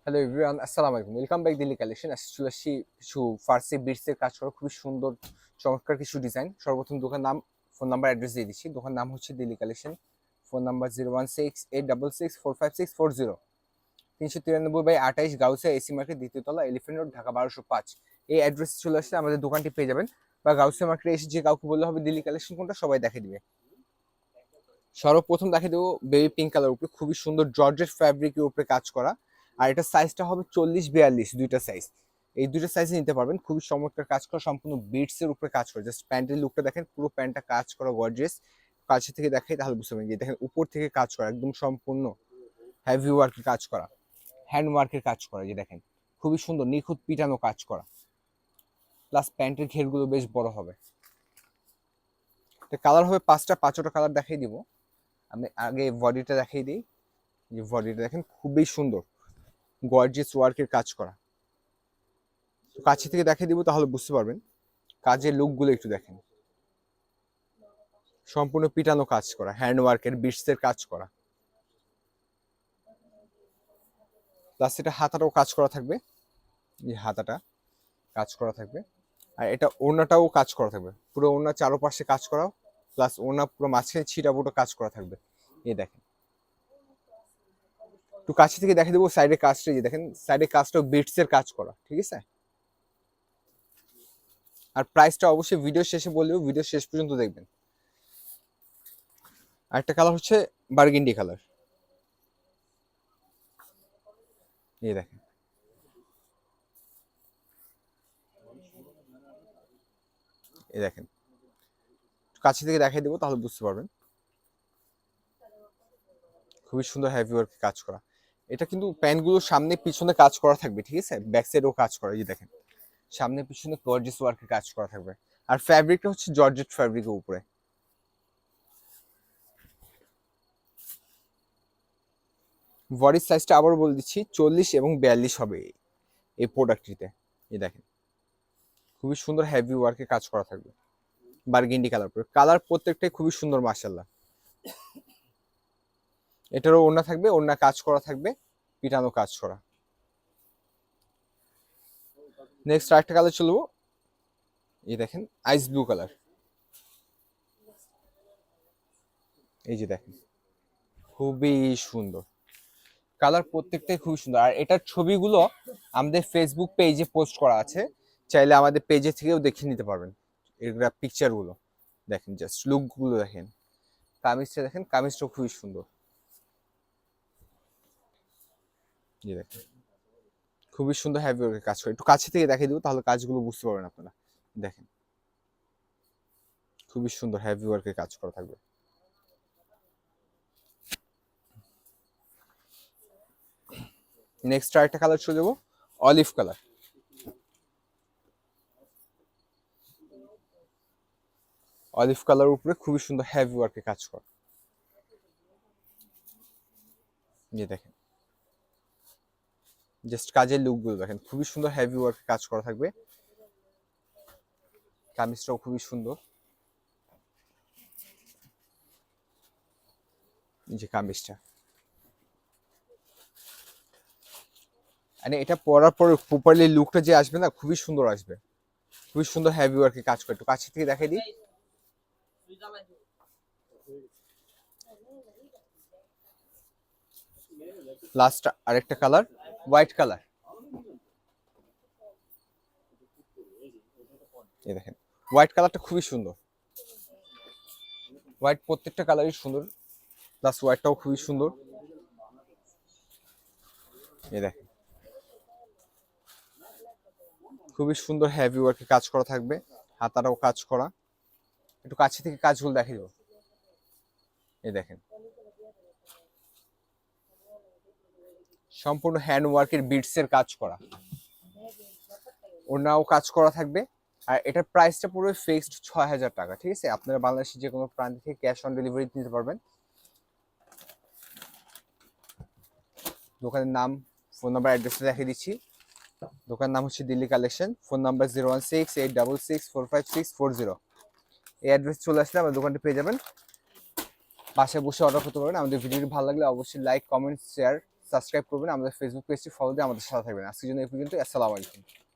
Hello everyone, আসসালামু আলাইকুম। Welcome back Delhi collection. চলে আসছি কিছু ফার্সি বিটসের কাজ করা খুবই সুন্দর চমৎকার কিছু ডিজাইন। সর্বপ্রথম দোকান নাম, ফোন নাম্বার, অ্যাড্রেস দিয়ে দিচ্ছি। দোকান নাম হচ্ছে Delhi collection. Phone number 01686645640, 393/28 Gausia AC market, দ্বিতীয় তলা, এলিফেন্ট রোড, ঢাকা 1205। এই অ্যাড্রেসে চলে আসলে আমাদের দোকানটি পেয়ে যাবেন, বা গাউসিয়া মার্কেটে এসে যে কাউকে বললে হবে দিল্লি কালেকশন কোনটা, সবাই দেখে দিবে। সর্বপ্রথম দেখে দেবো বেবি পিঙ্ক কালার উপরে খুবই সুন্দর জর্জেট ফ্যাব্রিকের উপরে কাজ করা। আর এটা সাইজটা হবে 40-42, দুইটা সাইজ। এই দুইটা সাইজে নিতে পারবেন। খুবই চমৎকার কাজ করা, সম্পূর্ণ বিটস এর উপরে কাজ করা। জাস্ট প্যান্টের লুকটা দেখেন, পুরো প্যান্টটা কাজ করা গর্জিয়াস। কাছে থেকে দেখাই তাহলে বুঝতে পারবেন যে দেখেন উপর থেকে কাজ করা, একদম সম্পূর্ণ হেভি ওয়ার্কের কাজ করা, হ্যান্ড ওয়ার্কের কাজ করা। যে দেখেন খুবই সুন্দর নিখুঁত পিটানো কাজ করা, প্লাস প্যান্টের ঘেরগুলো বেশ বড় হবে। কালার হবে পাঁচটা কালার দেখাই দিব। আমি আগে বডিটা দেখাই দিই। যে বডিটা দেখেন খুবই সুন্দর গর্জিয়াস ওয়ার্কের কাজ করা। তো কাছে থেকে দেখিয়ে দিব তাহলে বুঝতে পারবেন। কাজের লুকগুলো একটু দেখেন, সম্পূর্ণ পিটানো কাজ করা, হ্যান্ড ওয়ার্কের বিটসের কাজ করা। প্লাস এটা হাতাটাও কাজ করা থাকবে, এই হাতাটা কাজ করা থাকবে। আর এটা ওড়নাটাও কাজ করা থাকবে, পুরো ওড়না চারোপাশে কাজ করা, প্লাস ওড়না পুরো মাঝখানে ছিটা ফুটো কাজ করা থাকবে। এই দেখেন একটু কাছে থেকে দেখে দেবো সাইডে কাজটা। যে দেখেন সাইডে কাজটাও বিটসের কাজ করা, ঠিক আছে। আর প্রাইসটা অবশ্যই ভিডিও শেষে বললেও ভিডিও শেষ পর্যন্ত দেখবেন। আরেকটা কালার হচ্ছে বার্গেন্ডি কালার। এই দেখেন এই দেখেন কাছে থেকে দেখাই দেবো তাহলে বুঝতে পারবেন। খুবই সুন্দর হেভি ওয়ার্ক কাজ করা। এটা কিন্তু প্যান্টগুলোর সামনে পিছনে কাজ করা থাকবে, ঠিক আছে। ব্যাক সাইডেও কাজ করা, এই যে দেখেন সামনে পিছনে গর্জিয়াস ওয়ার্কের কাজ করা থাকবে। আর ফ্যাব্রিকটা হচ্ছে জর্জেট ফ্যাব্রিকের উপরে। বডির সাইজটা আবার বলে দিচ্ছি, 40 এবং 42 হবে এই প্রোডাক্টটিতে। এই দেখেন খুবই সুন্দর হেভি ওয়ার্কে কাজ করা থাকবে। বার্গেন্ডি কালার, কালার প্রত্যেকটাই খুবই সুন্দর মাশাআল্লাহ। এটারও ওড়না থাকবে, ওড়না কাজ করা থাকবে, পিটানো কাজ করা। নেক্সট আরেকটা কালার চলবো। এই দেখেন আইস ব্লু কালার। এই যে দেখেন খুবই সুন্দর কালার, প্রত্যেকটাই খুবই সুন্দর। আর এটার ছবিগুলো আমাদের ফেসবুক পেজে পোস্ট করা আছে, চাইলে আমাদের পেজে থেকেও দেখে নিতে পারবেন। এগুলা পিকচারগুলো দেখেন, জাস্ট লুকগুলো দেখেন। কামিজটা দেখেন, কামিজটাও খুবই সুন্দর। জি দেখেন খুবই সুন্দর হেভি ওয়ার্কের কাজ করে। একটু কাছে থেকে দেখিয়ে দেবো তাহলে কাজগুলো বুঝতে পারবেন আপনারা। দেখেন খুবই সুন্দর হেভি ওয়ার্কের কাজ করা থাকবে। নেক্সট আরেকটা কালার চলে যাবো, অলিভ কালার। অলিভ কালার উপরে খুবই সুন্দর হেভি ওয়ার্কের কাজ করা। যে দেখেন জাস্ট কাজের লুকগুলো দেখেন, খুবই সুন্দর হেভি ওয়ার্কের কাজ করা থাকবে। কামিজটাও খুবই সুন্দর, এই যে কামিজটা। মানে এটা পরার পর প্রপারলি লুকটা যে আসবে না, খুবই সুন্দর আসবে। খুবই সুন্দর হেভি ওয়ার্কের কাজ করে। একটু কাছে থেকে দেখাই দিই। লাস্ট আরেকটা কালার, হোয়াইট কালার। এই দেখেন হোয়াইট কালারটা খুবই সুন্দর। হোয়াইট প্রত্যেকটা কালারই সুন্দর, প্লাস হোয়াইটটাও খুবই সুন্দর। এই দেখেন খুবই সুন্দর হেভি ওয়ার্কে কাজ করা থাকবে, হাতাটাও কাজ করা। একটু কাছে থেকে কাজগুলো দেখিয়ে দেবো। এই দেখেন সম্পূর্ণ হ্যান্ড ওয়ার্কের বিটসের কাজ করা, ওনাও কাজ করা থাকবে। আর এটার প্রাইসটা পুরো ফিক্সড ৬,০০০ টাকা, ঠিক আছে। আপনারা বাংলাদেশের যে কোনো প্রান্ত থেকে ক্যাশ অন ডেলিভারি নিতে পারবেন। দোকানের নাম, ফোন নাম্বার, অ্যাড্রেসটা দেখিয়ে দিচ্ছি। দোকানের নাম হচ্ছে দিল্লি কালেকশন। Phone number 01686664560। এই অ্যাড্রেস চলে আসলে আমার দোকানটি পেয়ে যাবেন। বাসায় বসে অর্ডার করতে পারবেন। আমাদের ভিডিওটি ভালো লাগলে অবশ্যই লাইক, কমেন্ট, শেয়ার, সাবস্ক্রাইব করবেন, আমাদের ফেসবুক পেজটি ফলো দিয়ে আমাদের সাথে থাকবেন। আজকের জন্য এই পর্যন্ত। আসসালামু আলাইকুম।